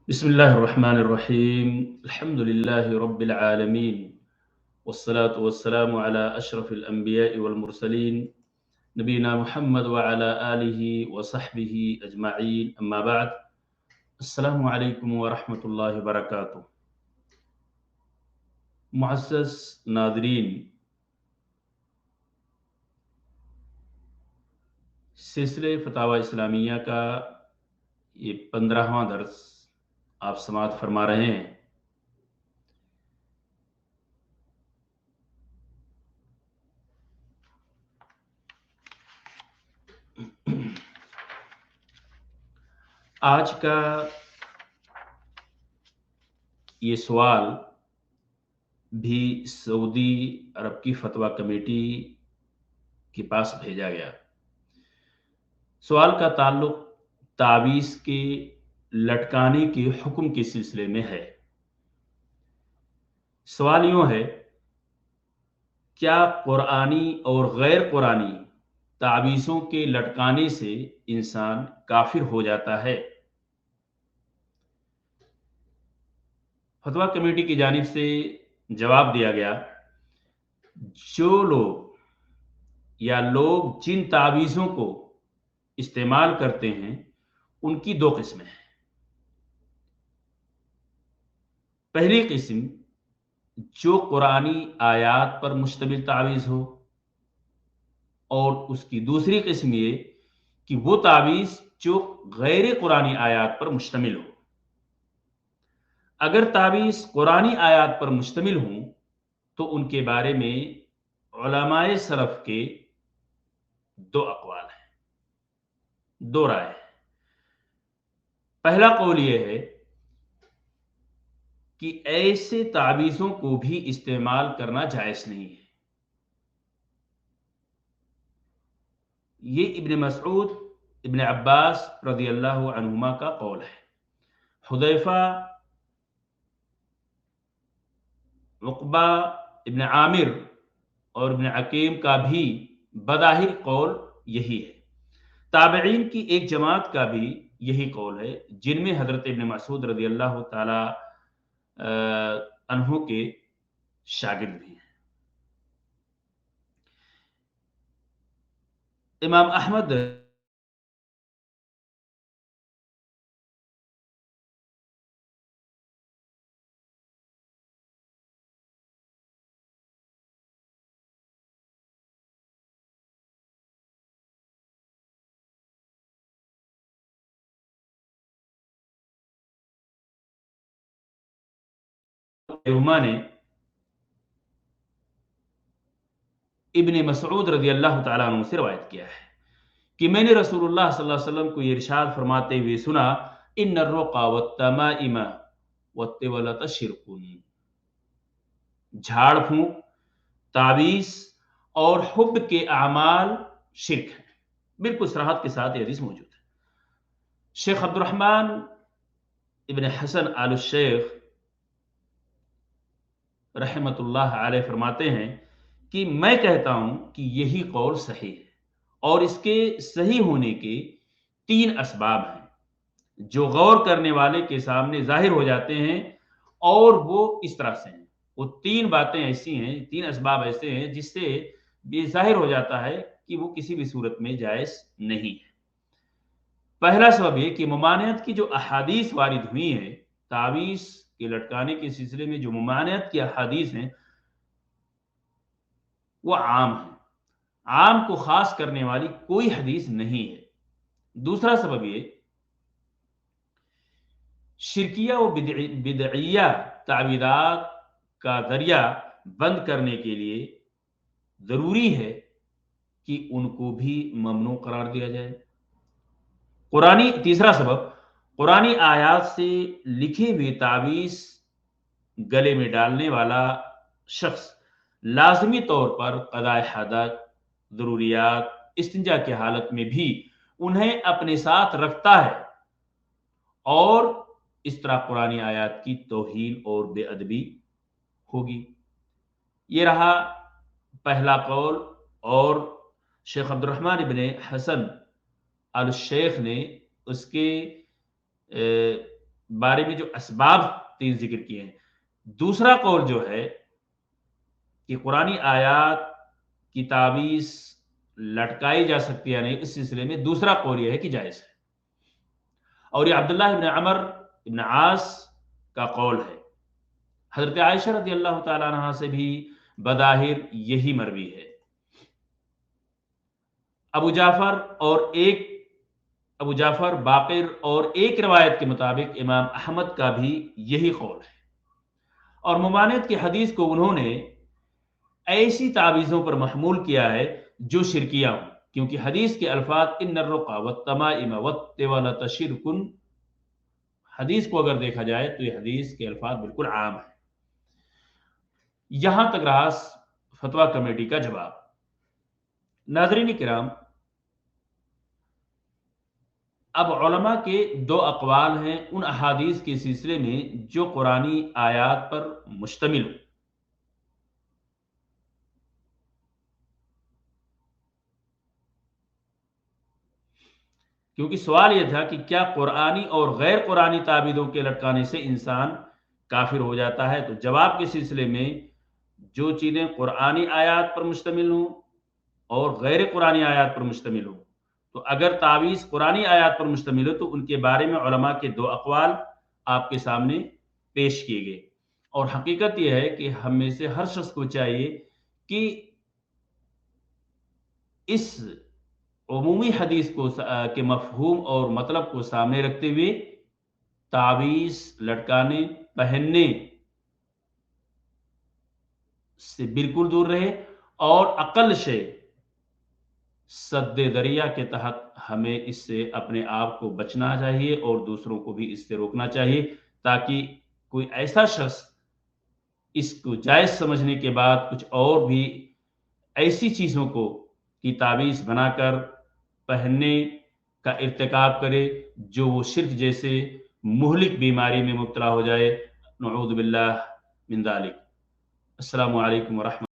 بسم الله الرحمن الرحيم. الحمد لله رب العالمين، والصلاة والسلام على أشرف الأنبياء والمرسلين، نبينا محمد وعلى آله وصحبه أجمعين. أما بعد، السلام عليكم ورحمة الله وبركاته. معزز ناظرین، سلسلے فتاوی اسلامیہ کا یہ 15واں درس آپ سماعت فرما رہے ہیں۔ آج کا یہ سوال بھی سعودی عرب کی فتویٰ کمیٹی کے پاس بھیجا گیا۔ سوال کا تعلق تعویذ کے لٹکانے کے حکم کے سلسلے میں ہے۔ سوال یوں ہے، کیا قرآنی اور غیر قرآنی تعویذوں کے لٹکانے سے انسان کافر ہو جاتا ہے؟ فتویٰ کمیٹی کی جانب سے جواب دیا گیا، جو لوگ جن تعویذوں کو استعمال کرتے ہیں ان کی دو قسمیں ہیں۔ پہلی قسم جو قرآنی آیات پر مشتمل تعویذ ہو، اور اس کی دوسری قسم یہ کہ وہ تعویذ جو غیر قرآنی آیات پر مشتمل ہو۔ اگر تعویذ قرآنی آیات پر مشتمل ہوں تو ان کے بارے میں علماء سلف کے دو اقوال ہیں، دو رائے ہیں۔ پہلا قول یہ ہے کہ ایسے تعویذوں کو بھی استعمال کرنا جائز نہیں ہے۔ یہ ابن مسعود، ابن عباس رضی اللہ عنہما کا قول ہے۔ حذیفہ، عقبہ ابن عامر اور ابن عقیم کا بھی بظاہر قول یہی ہے۔ تابعین کی ایک جماعت کا بھی یہی قول ہے، جن میں حضرت ابن مسعود رضی اللہ تعالی عنہ کے شاگرد بھی ہیں۔ امام احمد نے ابن مسعود رضی اللہ تعالیٰ عنہ سے روایت کیا ہے کہ میں نے رسول اللہ صلی اللہ علیہ وسلم کو یہ ارشاد فرماتے ہوئے سنا، ان الرقى والتمائم والطولة شرک، جھاڑ پھونک، تعویذ اور حب کے اعمال شرک ہیں۔ بالکل صراحت کے ساتھ یہ حدیث موجود ہے۔ شیخ عبد الرحمن ابن حسن آل الشیخ رحمت اللہ علیہ فرماتے ہیں کہ میں کہتا ہوں کہ یہی قول صحیح ہے، اور اس کے صحیح ہونے کے 3 اسباب ہیں جو غور کرنے والے کے سامنے ظاہر ہو جاتے ہیں، اور وہ اس طرح سے ہیں۔ وہ 3 باتیں ایسی ہیں، 3 اسباب ایسے ہیں جس سے یہ ظاہر ہو جاتا ہے کہ وہ کسی بھی صورت میں جائز نہیں ہے۔ پہلا سبب یہ کہ ممانعت کی جو احادیث وارد ہوئی ہیں، تعویذ کے لٹکانے کے سلسلے میں جو ممانعت کی احادیث ہیں وہ عام ہیں، عام کو خاص کرنے والی کوئی حدیث نہیں ہے۔ دوسرا سبب یہ، شرکیہ و بدعیہ تعویذات کا ذریعہ بند کرنے کے لیے ضروری ہے کہ ان کو بھی ممنوع قرار دیا جائے۔ تیسرا سبب، قرآنی آیات سے لکھے ہوئے تعویذ گلے میں ڈالنے والا شخص لازمی طور پر قضاء حاجت، ضروریات، استنجا کی حالت میں بھی انہیں اپنے ساتھ رکھتا ہے، اور اس طرح قرآنی آیات کی توہین اور بے ادبی ہوگی۔ یہ رہا پہلا قول، اور شیخ عبد الرحمن ابن حسن آل الشیخ نے اس کے بارے میں جو اسباب 3 ذکر کیے ہیں. دوسرا قول جو ہے کہ قرآنی آیات کی تعویذ لٹکائی جا سکتی ہے یا نہیں، اس سلسلے میں دوسرا قول یہ ہے کہ جائز ہے، اور یہ عبداللہ ابن عمر ابن عاص کا قول ہے. حضرت عائشہ رضی اللہ تعالیٰ عنہ سے بھی بظاہر یہی مروی ہے. ابو جعفر باقر اور ایک روایت کے مطابق امام احمد کا بھی یہی قول ہے، اور ممانعت کی حدیث کو انہوں نے ایسی تعویذوں پر محمول کیا ہے جو شرکیہ ہوں، کیونکہ حدیث کے الفاظ ان الرقى والتمائم والطوالة شرک، حدیث کو اگر دیکھا جائے تو یہ حدیث کے الفاظ بالکل عام ہیں. یہاں تک رہا فتویٰ کمیٹی کا جواب. ناظرین کرام، اب علماء کے 2 اقوال ہیں ان احادیث کے سلسلے میں جو قرآنی آیات پر مشتمل ہو. کیونکہ سوال یہ تھا کہ کیا قرآنی اور غیر قرآنی تعبیروں کے لٹکانے سے انسان کافر ہو جاتا ہے، تو جواب کے سلسلے میں جو چیزیں قرآنی آیات پر مشتمل ہوں اور غیر قرآنی آیات پر مشتمل ہوں، تو اگر تعویذ قرآنی آیات پر مشتمل ہو تو ان کے بارے میں علماء کے 2 اقوال آپ کے سامنے پیش کیے گئے. اور حقیقت یہ ہے کہ ہم میں سے ہر شخص کو چاہیے کہ اس عمومی حدیث کو کے مفہوم اور مطلب کو سامنے رکھتے ہوئے تعویذ لٹکانے پہننے سے بالکل دور رہے، اور اقل شے سد دریا کے تحت ہمیں اس سے اپنے آپ کو بچنا چاہیے اور دوسروں کو بھی اس سے روکنا چاہیے، تاکہ کوئی ایسا شخص اس کو جائز سمجھنے کے بعد کچھ اور بھی ایسی چیزوں کو کی تعویذ بنا کر پہننے کا ارتکاب کرے جو وہ شرک جیسے مہلک بیماری میں مبتلا ہو جائے. نعوذ باللہ من ذالک. السلام علیکم ورحمۃ